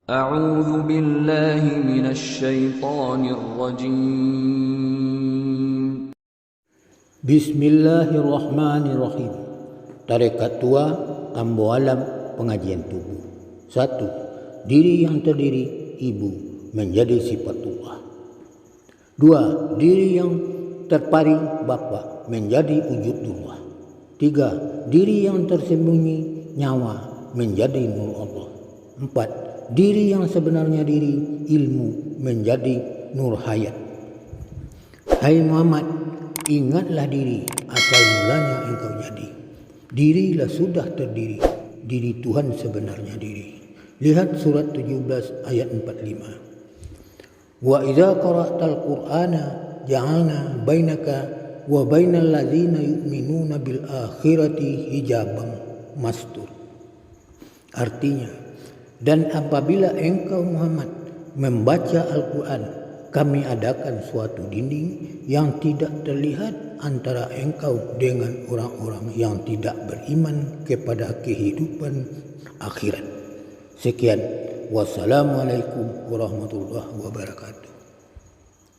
أعوذ بالله من الشيطان الرجيم. Bismillahirrahmanirrahim. Tarekat tua Ambo Alam Pengajian Tubuh. 1. Diri yang terdiri ibu menjadi sifatullah. 2. Diri yang terparing bapa menjadi wujudullah. 3. Diri yang tersembunyi nyawa menjadi nur Allah. 4. Diri yang sebenarnya diri ilmu menjadi nur hayat. Hai Muhammad, ingatlah diri asal mulanya engkau jadi. Dirilah sudah terdiri, diri Tuhan sebenarnya diri. Lihat surat 17 ayat 45. Wa idza qara'tal Qur'ana ja'alna bainaka wa bainal ladzina yu'minuna bil akhirati hijaban mastur. Artinya, dan apabila engkau Muhammad membaca Al-Quran, kami adakan suatu dinding yang tidak terlihat antara engkau dengan orang-orang yang tidak beriman kepada kehidupan akhirat. Sekian. Wassalamualaikum warahmatullahi wabarakatuh.